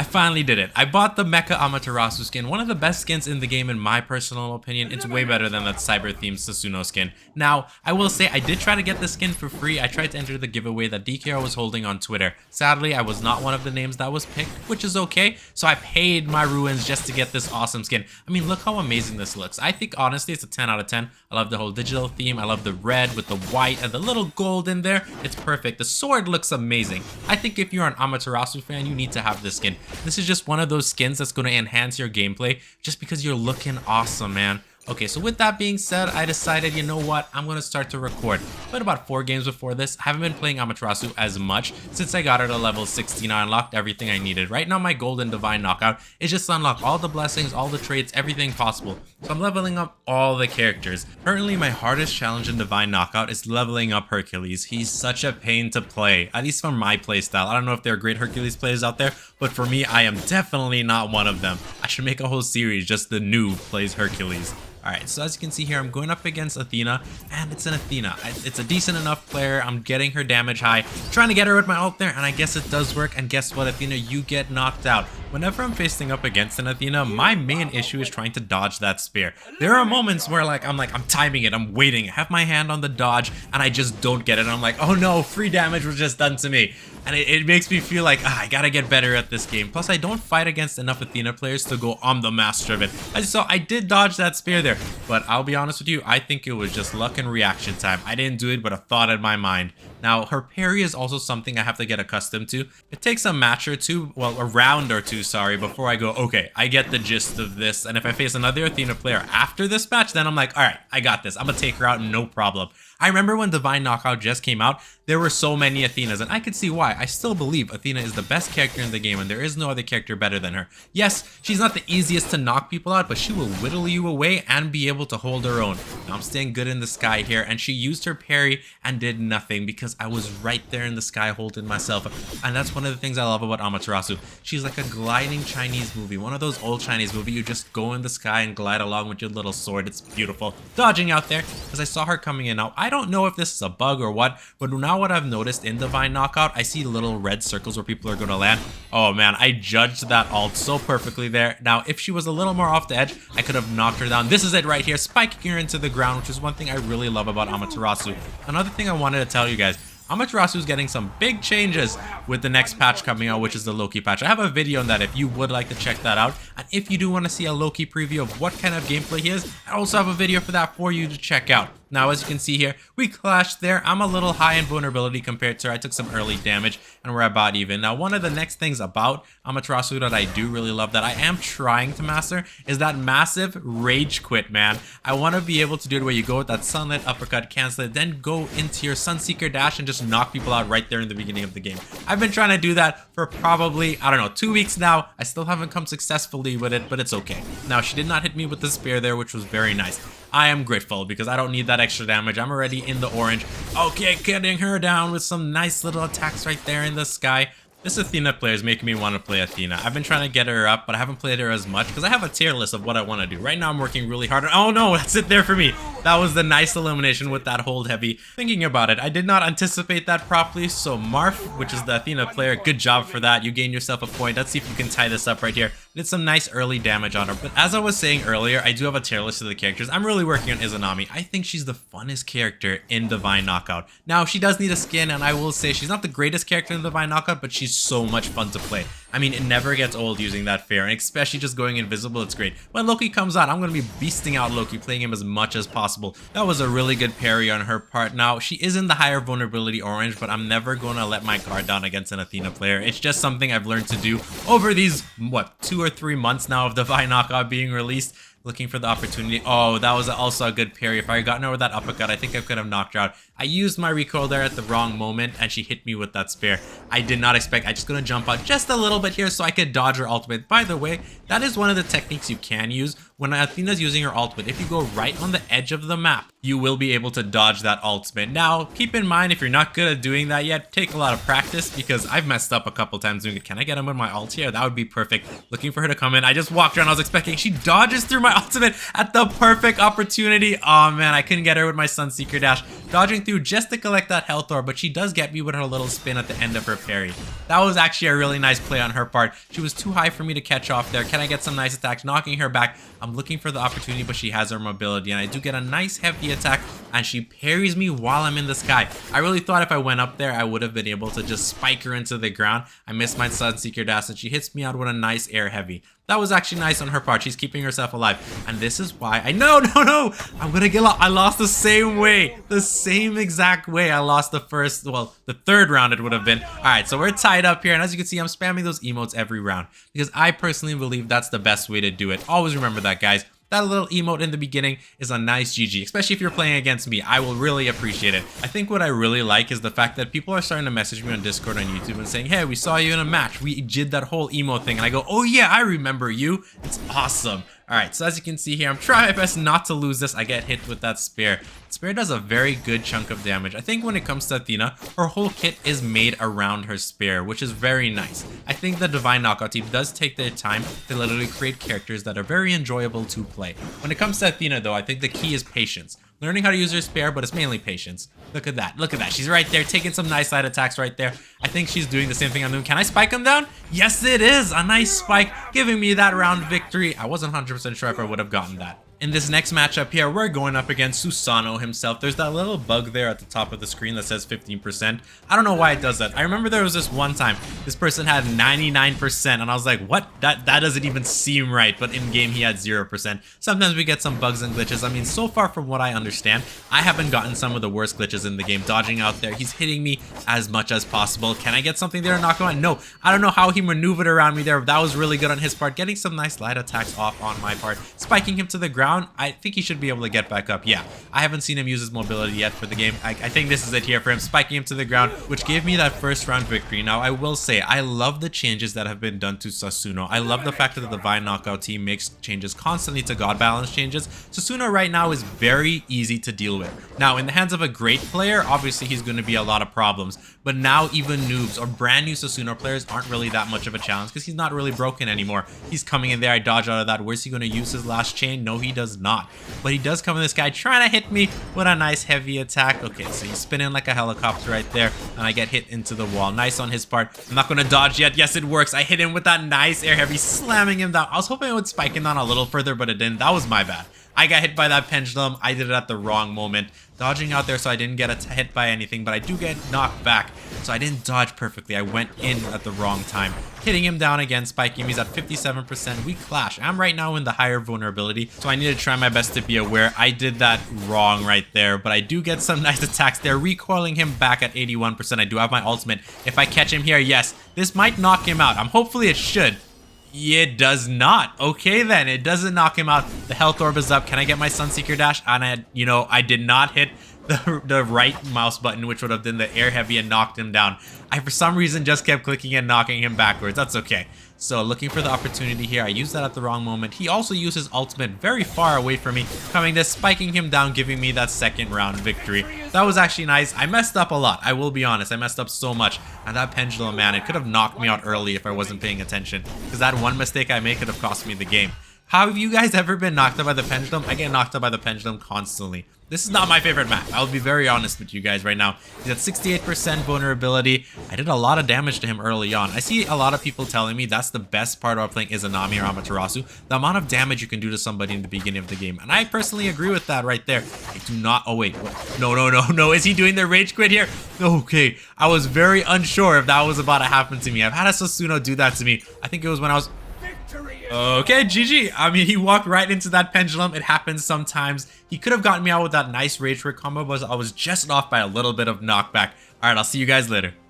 I finally did it. I bought the Mecha Amaterasu skin, one of the best skins in the game in my personal opinion. It's way better than that cyber-themed Sasuno skin. Now, I will say I did try to get the skin for free. I tried to enter the giveaway that DKO was holding on Twitter. Sadly, I was not one of the names that was picked, which is okay. So I paid my ruins just to get this awesome skin. I mean, look how amazing this looks. I think honestly it's a 10 out of 10. I love the whole digital theme. I love the red with the white and the little gold in there. It's perfect. The sword looks amazing. I think if you're an Amaterasu fan, you need to have this skin. This is just one of those skins that's going to enhance your gameplay just because you're looking awesome, man. Okay, so with that being said, I decided, you know what, I'm going to start to record. Played about 4 games before this. I haven't been playing Amaterasu as much since I got her to level 16. I unlocked everything I needed. Right now, my golden divine knockout is just to unlock all the blessings, all the traits, everything possible. So I'm leveling up all the characters. Currently, my hardest challenge in divine knockout is leveling up Hercules. He's such a pain to play, at least for my playstyle. I don't know if there are great Hercules players out there, but for me, I am definitely not one of them. I should make a whole series, just the noob plays Hercules. Alright, so as you can see here, I'm going up against Athena, and it's an Athena. It's a decent enough player. I'm getting her damage high, trying to get her with my ult there, and I guess it does work. And guess what, Athena? You get knocked out. Whenever I'm facing up against an Athena, my main issue is trying to dodge that spear. There are moments where I'm timing it, I'm waiting, I have my hand on the dodge, and I just don't get it. I'm like, oh no, free damage was just done to me. And it makes me feel like, I gotta get better at this game. Plus, I don't fight against enough Athena players to go, I'm the master of it. So I did dodge that spear there. But I'll be honest with you, I think it was just luck and reaction time. I didn't do it, but a thought in my mind. Now, her parry is also something I have to get accustomed to. It takes a match or two, well, a round or two, sorry, before I go, okay, I get the gist of this. And if I face another Athena player after this match, then I'm like, all right, I got this. I'm gonna take her out, no problem. I remember when Divine Knockout just came out, there were so many Athenas, and I could see why. I still believe Athena is the best character in the game, and there is no other character better than her. Yes, she's not the easiest to knock people out, but she will whittle you away and be able to hold her own. Now, I'm staying good in the sky here, and she used her parry and did nothing because I was right there in the sky holding myself. And that's one of the things I love about Amaterasu. She's like a gliding Chinese movie, one of those old Chinese movies. You just go in the sky and glide along with your little sword. It's beautiful. Dodging out there because I saw her coming in. Now, I don't know if this is a bug or what, but now what I've noticed in Divine Knockout, I see little red circles where people are going to land. Oh man, I judged that ult so perfectly there. Now, if she was a little more off the edge, I could have knocked her down. This is it right here, spiking her into the ground, which is one thing I really love about Amaterasu. Another thing I wanted to tell you guys, Amaterasu is getting some big changes with the next patch coming out, which is the Loki patch. I have a video on that if you would like to check that out. And if you do want to see a Loki preview of what kind of gameplay he is, I also have a video for that for you to check out. Now, as you can see here, we clashed there. I'm a little high in vulnerability compared to her. I took some early damage, and we're about even. Now, one of the next things about Amaterasu that I do really love that I am trying to master is that massive rage quit, man. I want to be able to do it where you go with that sunlit uppercut, cancel it, then go into your Sunseeker dash and just knock people out right there in the beginning of the game. I've been trying to do that for probably, I don't know, 2 weeks now. I still haven't come successfully with it, but it's okay. Now, she did not hit me with the spear there, which was very nice. I am grateful because I don't need that extra damage. I'm already in the orange. Okay, getting her down with some nice little attacks right there in the sky. This Athena player is making me want to play Athena. I've been trying to get her up, but I haven't played her as much because I have a tier list of what I want to do. Right now, I'm working really hard. Oh no, that's it there for me. That was the nice elimination with that hold heavy. Thinking about it, I did not anticipate that properly. So Marf, which is the Athena player, good job for that. You gained yourself a point. Let's see if you can tie this up right here. Did some nice early damage on her. But as I was saying earlier, I do have a tier list of the characters. I'm really working on Izanami. I think she's the funnest character in Divine Knockout. Now, she does need a skin, and I will say she's not the greatest character in Divine Knockout, but she's so much fun to play. I mean, it never gets old using that fair, and especially just going invisible, it's great. When Loki comes out, I'm going to be beasting out Loki, playing him as much as possible. That was a really good parry on her part. Now, she is in the higher vulnerability orange, but I'm never going to let my guard down against an Athena player. It's just something I've learned to do over these, what, 2 or 3 months now of Divine Knockout being released. Looking for the opportunity. Oh, that was also a good parry. If I had gotten her with that uppercut, I think I could have knocked her out. I used my recoil there at the wrong moment, and she hit me with that spear. I did not expect. I just gonna jump out just a little bit here so I could dodge her ultimate. By the way, that is one of the techniques you can use when Athena's using her ultimate, if you go right on the edge of the map, you will be able to dodge that ultimate. Now, keep in mind, if you're not good at doing that yet, take a lot of practice, because I've messed up a couple times doing it. Can I get him with my ult here? That would be perfect. Looking for her to come in. I just walked around. I was expecting. She dodges through my ultimate at the perfect opportunity. Oh man, I couldn't get her with my Sunseeker dash. Dodging through just to collect that health orb, but she does get me with her little spin at the end of her parry. That was actually a really nice play on her part. She was too high for me to catch off there. Can I get some nice attacks? Knocking her back. I'm looking for the opportunity, but she has her mobility, and I do get a nice heavy attack, and she parries me while I'm in the sky. I really thought if I went up there, I would have been able to just spike her into the ground. I missed my Sunseeker dash, and she hits me out with a nice air heavy. That was actually nice on her part. She's keeping herself alive. And this is why no, I'm gonna get lost. I lost the same way. The same exact way I lost the first, well, the third round it would have been. All right, so we're tied up here. And as you can see, I'm spamming those emotes every round, because I personally believe that's the best way to do it. Always remember that, guys. That little emote in the beginning is a nice GG, especially if you're playing against me. I will really appreciate it. I think what I really like is the fact that people are starting to message me on Discord and YouTube and saying, hey, we saw you in a match. We did that whole emote thing. And I go, oh yeah, I remember you. It's awesome. All right, so as you can see here, I'm trying my best not to lose this. I get hit with that spear. Spear does a very good chunk of damage. I think when it comes to Athena, her whole kit is made around her spear, which is very nice. I think the Divine Knockout team does take their time to literally create characters that are very enjoyable to play. When it comes to Athena, though, I think the key is patience. Learning how to use her spear, but it's mainly patience. Look at that. Look at that. She's right there, taking some nice light attacks right there. I think she's doing the same thing I'm doing. Can I spike him down? Yes, it is. A nice spike, giving me that round victory. I wasn't 100% sure if I would have gotten that. In this next matchup here, we're going up against Susano himself. There's that little bug there at the top of the screen that says 15%. I don't know why it does that. I remember there was this one time this person had 99%, and I was like, what? That doesn't even seem right, but in game he had 0%. Sometimes we get some bugs and glitches. I mean, so far from what I understand, I haven't gotten some of the worst glitches in the game. Dodging out there, he's hitting me as much as possible. Can I get something there and knock him out? No, I don't know how he maneuvered around me there. That was really good on his part. Getting some nice light attacks off on my part. Spiking him to the ground. I think he should be able to get back up. Yeah, I haven't seen him use his mobility yet for the game. I think this is it here for him, spiking him to the ground, which gave me that first round victory. Now, I will say, I love the changes that have been done to Susuno. I love the fact that the Divine Knockout team makes changes constantly to God Balance changes. Susuno right now is very easy to deal with. Now, in the hands of a great player, obviously he's going to be a lot of problems. But now even noobs or brand new Susuno players aren't really that much of a challenge, because he's not really broken anymore. He's coming in there. I dodge out of that. Where's he going to use his last chain? No, he does not. But he does come in, this guy trying to hit me with a nice heavy attack. Okay, so he's spinning like a helicopter right there, and I get hit into the wall. Nice on his part. I'm not going to dodge yet. Yes, it works. I hit him with that nice air heavy, slamming him down. I was hoping it would spike him down a little further, but it didn't. That was my bad. I got hit by that pendulum. I did it at the wrong moment. Dodging out there so I didn't get hit by anything, but I do get knocked back. So I didn't dodge perfectly. I went in at the wrong time. Hitting him down again, spiking him. He's at 57%. We clash. I'm right now in the higher vulnerability, so I need to try my best to be aware. I did that wrong right there, but I do get some nice attacks there, recoiling him back at 81%. I do have my ultimate. If I catch him here, yes, this might knock him out. Hopefully it should. It does not. Okay, then. It doesn't knock him out. The health orb is up. Can I get my Sunseeker dash? And I did not hit the right mouse button, which would have done the air heavy and knocked him down. I, for some reason, just kept clicking and knocking him backwards. That's okay. So looking for the opportunity here. I used that at the wrong moment. He also used his ultimate very far away from me, coming to spiking him down, giving me that second round victory. That was actually nice. I messed up a lot. I will be honest. I messed up so much. And that pendulum, man, it could have knocked me out early if I wasn't paying attention, because that one mistake I made could have cost me the game. How have you guys ever been knocked out by the pendulum? I get knocked out by the pendulum constantly. This is not my favorite map. I'll be very honest with you guys right now. He's at 68% vulnerability. I did a lot of damage to him early on. I see a lot of people telling me that's the best part about playing Izanami or Amaterasu, the amount of damage you can do to somebody in the beginning of the game. And I personally agree with that right there. I do not... Oh, wait. What? No. Is he doing the rage quit here? Okay. I was very unsure if that was about to happen to me. I've had a Susuno do that to me. I think it was when I was... Okay, GG. I mean, he walked right into that pendulum. It happens sometimes. He could have gotten me out with that nice rage quit combo, but I was just off by a little bit of knockback. All right, I'll see you guys later.